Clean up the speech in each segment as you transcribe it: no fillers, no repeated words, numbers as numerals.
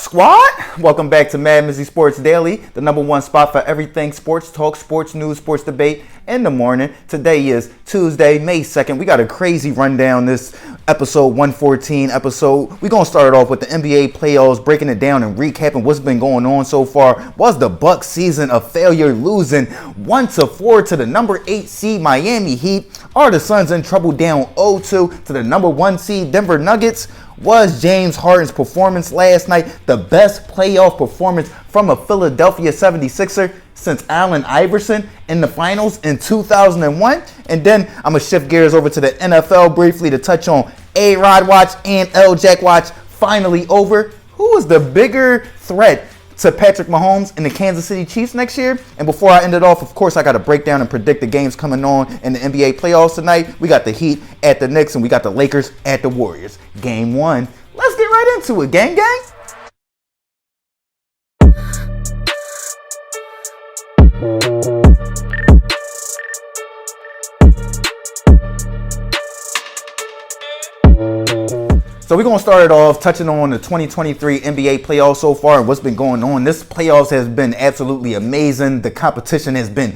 Squad, welcome back to MadMizzy Sports Daily, the number one spot for everything sports talk, sports news, sports debate in the morning. Today is Tuesday, May 2nd. We got a crazy rundown this episode 114 episode. We're going to start it off with the NBA playoffs, breaking it down and recapping what's been going on so far. Was the Bucks season a failure, losing 1-4 to the number 8 seed Miami Heat? Are the Suns in trouble down 0-2 to the number 1 seed Denver Nuggets? Was James Harden's performance last night the best playoff performance from a Philadelphia 76er since Allen Iverson in the finals in 2001? And then I'm going to shift gears over to the NFL briefly to touch on A-Rod watch and L-Jack watch finally over. Who is the bigger threat to Patrick Mahomes and the Kansas City Chiefs next year? And before I end it off, of course, I got to break down and predict the games coming on in the NBA playoffs tonight. We got the Heat at the Knicks and we got the Lakers at the Warriors. Game 1. Let's get right into it, gang. So we're going to start it off touching on the 2023 NBA playoffs so far and what's been going on. This playoffs has been absolutely amazing. The competition has been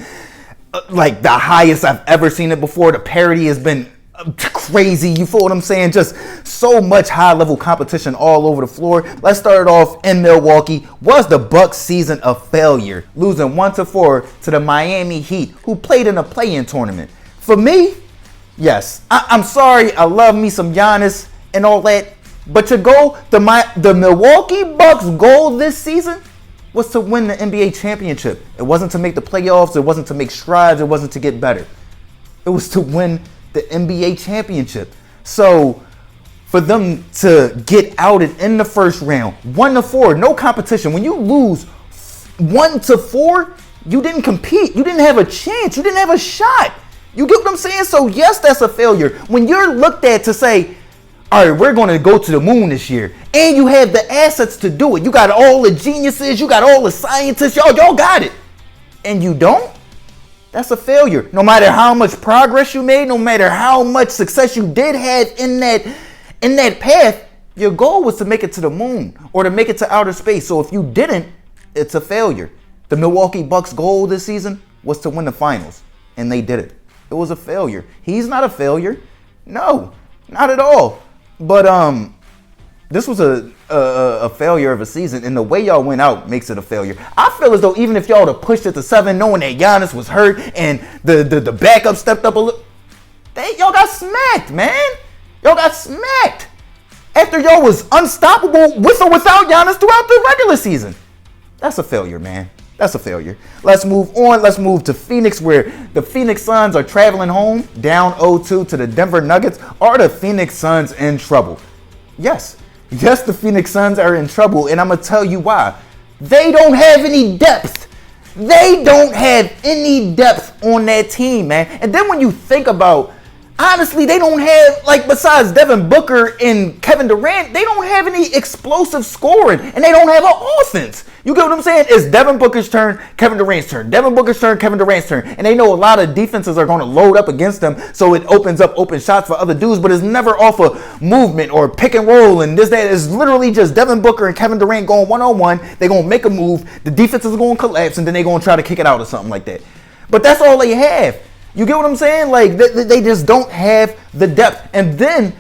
like the highest I've ever seen it before. The parity has been crazy. You feel what I'm saying? Just so much high-level competition all over the floor. Let's start it off in Milwaukee. Was the Bucks season a failure, losing 1-4 to the Miami Heat, who played in a play-in tournament? For me, yes. I'm sorry. I love me some Giannis and all that, but the Milwaukee Bucks' goal this season was to win the NBA championship. It wasn't to make the playoffs. It wasn't to make strides. It wasn't to get better. It was to win the NBA championship. So for them to get outed in the first round, 1-4, no competition. When you lose 1-4, you didn't compete. You didn't have a chance. You didn't have a shot. You get what I'm saying? So yes, that's a failure. When you're looked at to say, all right, we're going to go to the moon this year, and you have the assets to do it. You got all the geniuses. You got all the scientists. Y'all got it. And you don't? That's a failure. No matter how much progress you made, no matter how much success you did have in that path, your goal was to make it to the moon or to make it to outer space. So if you didn't, it's a failure. The Milwaukee Bucks' goal this season was to win the finals, and they did it. It was a failure. He's not a failure. No, not at all. But this was a failure of a season, and the way y'all went out makes it a failure. I feel as though even if y'all would have pushed it to 7, knowing that Giannis was hurt and the backup stepped up a little, y'all got smacked, man. Y'all got smacked after y'all was unstoppable with or without Giannis throughout the regular season. That's a failure, man. That's a failure. Let's move on. Let's move to Phoenix, where the Phoenix Suns are traveling home, down 0-2 to the Denver Nuggets. Are the Phoenix Suns in trouble? Yes. Yes, the Phoenix Suns are in trouble, and I'm going to tell you why. They don't have any depth. They don't have any depth on that team, man. And then when you think about, honestly, they don't have, like, besides Devin Booker and Kevin Durant, they don't have any explosive scoring, and they don't have an offense. You get what I'm saying? It's Devin Booker's turn, Kevin Durant's turn. Devin Booker's turn, Kevin Durant's turn. And they know a lot of defenses are going to load up against them, so it opens up open shots for other dudes, but it's never off of movement or pick and roll and this, that. It's literally just Devin Booker and Kevin Durant going one-on-one. They're going to make a move. The defense is going to collapse, and then they're going to try to kick it out or something like that. But that's all they have. You get what I'm saying? Like, they just don't have the depth. And then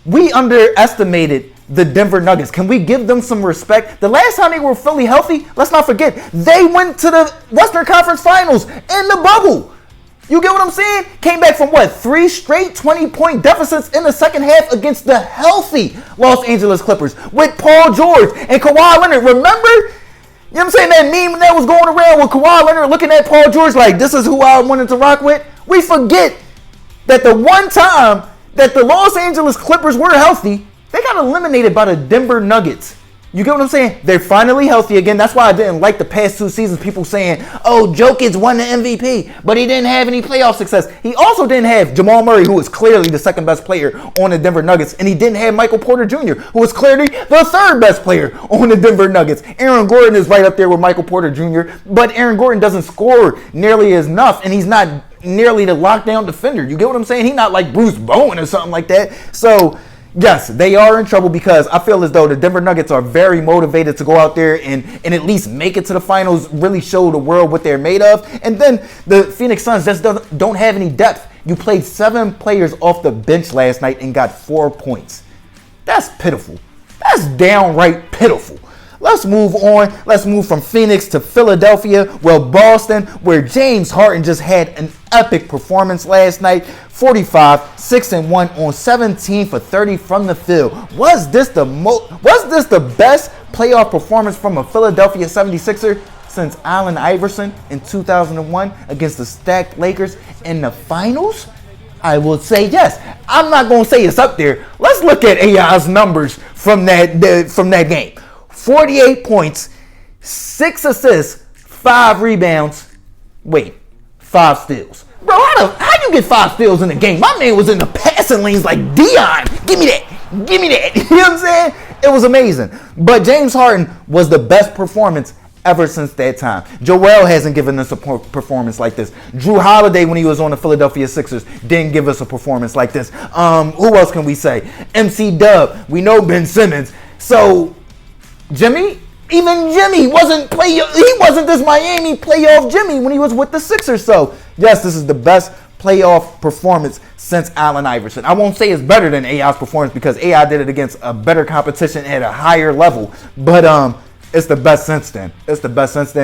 we underestimated the Denver Nuggets. Can we give them some respect? The last time they were fully healthy, let's not forget, they went to the Western Conference Finals in the bubble. You get what I'm saying? Came back from 3 straight 20-point deficits in the second half against the healthy Los Angeles Clippers with Paul George and Kawhi Leonard. Remember? You know what I'm saying? That meme that was going around with Kawhi Leonard looking at Paul George like, this is who I wanted to rock with. We forget that the one time that the Los Angeles Clippers were healthy, they got eliminated by the Denver Nuggets. You get what I'm saying? They're finally healthy again. That's why I didn't like the past 2 seasons. People saying, oh, Jokic won the MVP, but he didn't have any playoff success. He also didn't have Jamal Murray, who was clearly the second best player on the Denver Nuggets, and he didn't have Michael Porter Jr., who was clearly the third best player on the Denver Nuggets. Aaron Gordon is right up there with Michael Porter Jr., but Aaron Gordon doesn't score nearly as enough, and he's not nearly the lockdown defender. You get what I'm saying? He's not like Bruce Bowen or something like that. So Yes, they are in trouble because I feel as though the Denver Nuggets are very motivated to go out there and at least make it to the finals, really show the world what they're made of. And then the Phoenix Suns just don't have any depth. You played 7 players off the bench last night and got 4 points. That's pitiful. That's downright pitiful. Let's move on. Let's move from Phoenix to Philadelphia. Well, Boston, where James Harden just had an epic performance last night. 45, 6-1 on 17 for 30 from the field. Was this the best playoff performance from a Philadelphia 76er since Allen Iverson in 2001 against the stacked Lakers in the finals? I will say yes. I'm not going to say it's up there. Let's look at AI's numbers from that game. 48 points, 6 assists, 5 rebounds. Wait, 5 steals. Bro, how you get 5 steals in a game? My man was in the passing lanes like Dion. Give me that. You know what I'm saying? It was amazing. But James Harden was the best performance ever since that time. Joel hasn't given us a performance like this. Drew Holiday, when he was on the Philadelphia Sixers, didn't give us a performance like this. Who else can we say? MC Dub. We know Ben Simmons. So Jimmy wasn't this Miami playoff Jimmy when he was with the Sixers. So yes, this is the best playoff performance since Allen Iverson. I won't say it's better than AI's performance because AI did it against a better competition at a higher level. But it's the best since then.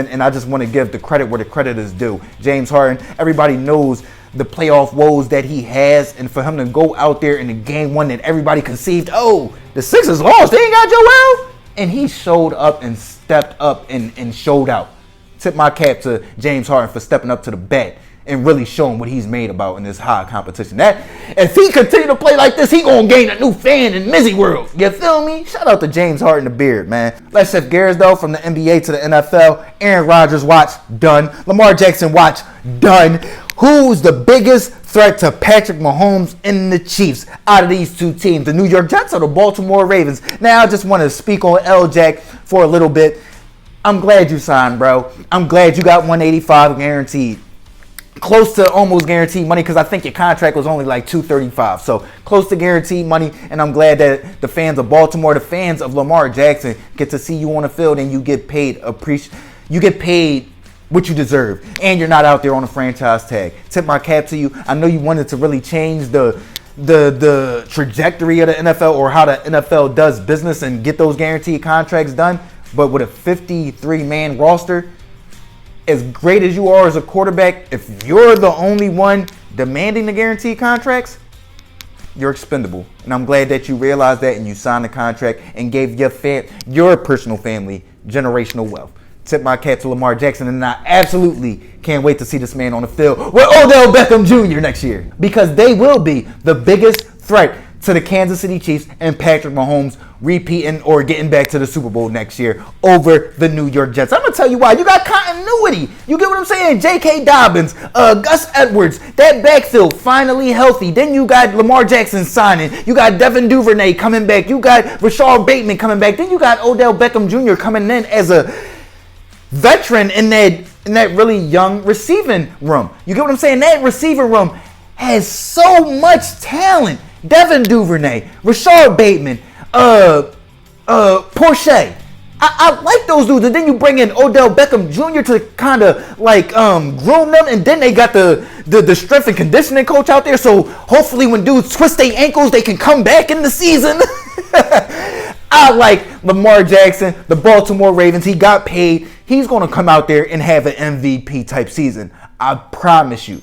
And I just want to give the credit where the credit is due. James Harden, everybody knows the playoff woes that he has, and for him to go out there in the game one that everybody conceived, oh, the Sixers lost, they ain't got Joel. And he showed up and stepped up and showed out. Tip my cap to James Harden for stepping up to the bat and really showing what he's made about in this high competition. That if he continue to play like this, he gonna gain a new fan in MizzyWorld. You feel me? Shout out to James Harden the Beard, man. Let's shift gears though from the NBA to the NFL. Aaron Rodgers watch, done. Lamar Jackson watch, done. Who's the biggest threat to Patrick Mahomes and the Chiefs out of these two teams, the New York Jets or the Baltimore Ravens? Now, I just want to speak on L-Jack for a little bit. I'm glad you signed, bro. I'm glad you got 185 guaranteed. Close to almost guaranteed money because I think your contract was only like $235. So close to guaranteed money, and I'm glad that the fans of Baltimore, the fans of Lamar Jackson get to see you on the field and you get paid what you deserve, and you're not out there on a franchise tag. Tip my cap to you. I know you wanted to really change the trajectory of the NFL or how the NFL does business and get those guaranteed contracts done, but with a 53-man roster, as great as you are as a quarterback, if you're the only one demanding the guaranteed contracts, you're expendable. And I'm glad that you realized that and you signed the contract and gave your personal family generational wealth. Tip my cap to Lamar Jackson, and I absolutely can't wait to see this man on the field with Odell Beckham Jr. next year, because they will be the biggest threat to the Kansas City Chiefs and Patrick Mahomes repeating or getting back to the Super Bowl next year over the New York Jets. I'm going to tell you why. You got continuity. You get what I'm saying? J.K. Dobbins, Gus Edwards, that backfield finally healthy. Then you got Lamar Jackson signing. You got Devin Duvernay coming back. You got Rashard Bateman coming back. Then you got Odell Beckham Jr. coming in as a veteran in that really young receiving room. You get what I'm saying? That receiving room has so much talent. Devin Duvernay, Rashard Bateman, Porsche. I like those dudes. And then you bring in Odell Beckham Jr. to kind of like groom them. And then they got the strength and conditioning coach out there. So hopefully when dudes twist their ankles, they can come back in the season. I like Lamar Jackson, the Baltimore Ravens. He got paid. He's going to come out there and have an MVP type season. I promise you.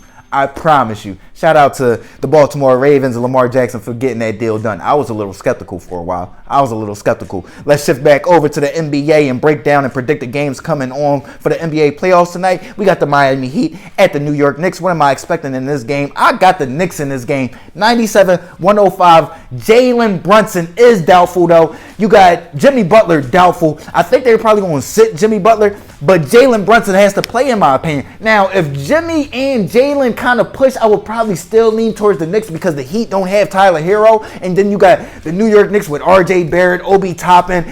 Shout out to the Baltimore Ravens and Lamar Jackson for getting that deal done. I was a little skeptical for a while. Let's shift back over to the NBA and break down and predict the games coming on for the NBA playoffs tonight. We got the Miami Heat at the New York Knicks. What am I expecting in this game? I got the Knicks in this game. 97-105. Jalen Brunson is doubtful, though. You got Jimmy Butler doubtful. I think they're probably going to sit Jimmy Butler, but Jalen Brunson has to play, in my opinion. Now, if Jimmy and Jalen kind of push, I would probably still lean towards the Knicks because the Heat don't have Tyler Hero, and then you got the New York Knicks with R.J. Barrett, Obi Toppin.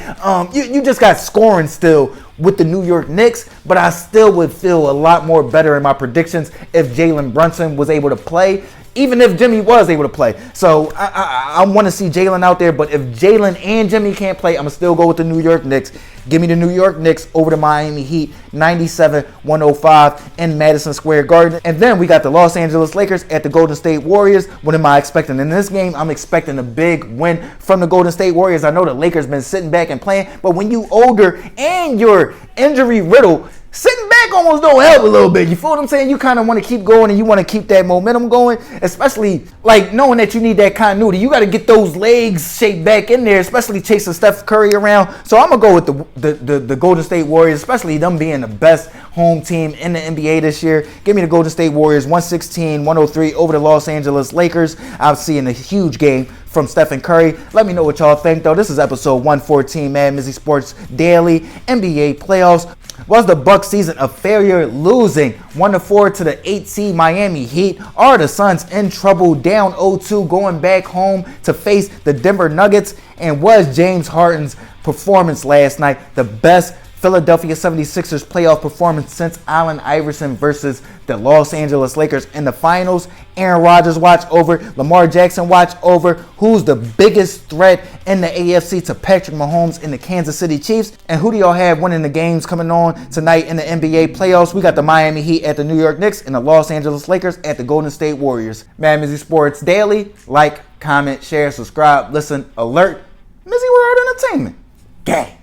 You just got scoring still with the New York Knicks, but I still would feel a lot more better in my predictions if Jalen Brunson was able to play. even if Jimmy was able to play. So I want to see Jalen out there, but if Jalen and Jimmy can't play, I'm going to still go with the New York Knicks. Give me the New York Knicks over the Miami Heat, 97-105 in Madison Square Garden. And then we got the Los Angeles Lakers at the Golden State Warriors. What am I expecting in this game? I'm expecting a big win from the Golden State Warriors. I know the Lakers been sitting back and playing, but when you older and you're injury riddled, sitting back almost don't help a little bit. You feel what I'm saying? You kind of want to keep going and you want to keep that momentum going, especially like knowing that you need that continuity. You got to get those legs shaped back in there, especially chasing Steph Curry around. So I'm going to go with the Golden State Warriors, especially them being the best home team in the NBA this year. Give me the Golden State Warriors 116-103 over the Los Angeles Lakers. I'm seeing a huge game from Stephen Curry. Let me know what y'all think, though. This is episode 114, MadMizzy Sports Daily, NBA playoffs. Was the Bucks season a failure, losing 1-4 to the 8 seed Miami Heat? Are the Suns in trouble, down 0-2, going back home to face the Denver Nuggets? And was James Harden's performance last night the best Philadelphia 76ers playoff performance since Allen Iverson versus the Los Angeles Lakers in the finals? Aaron Rodgers watch over, Lamar Jackson watch over. Who's the biggest threat in the AFC to Patrick Mahomes and the Kansas City Chiefs? And who do y'all have winning the games coming on tonight in the NBA playoffs? We got the Miami Heat at the New York Knicks and the Los Angeles Lakers at the Golden State Warriors. MadMizzy Sports Daily. Like, comment, share, subscribe, listen, alert. MizzyWorld Entertainment. Gang.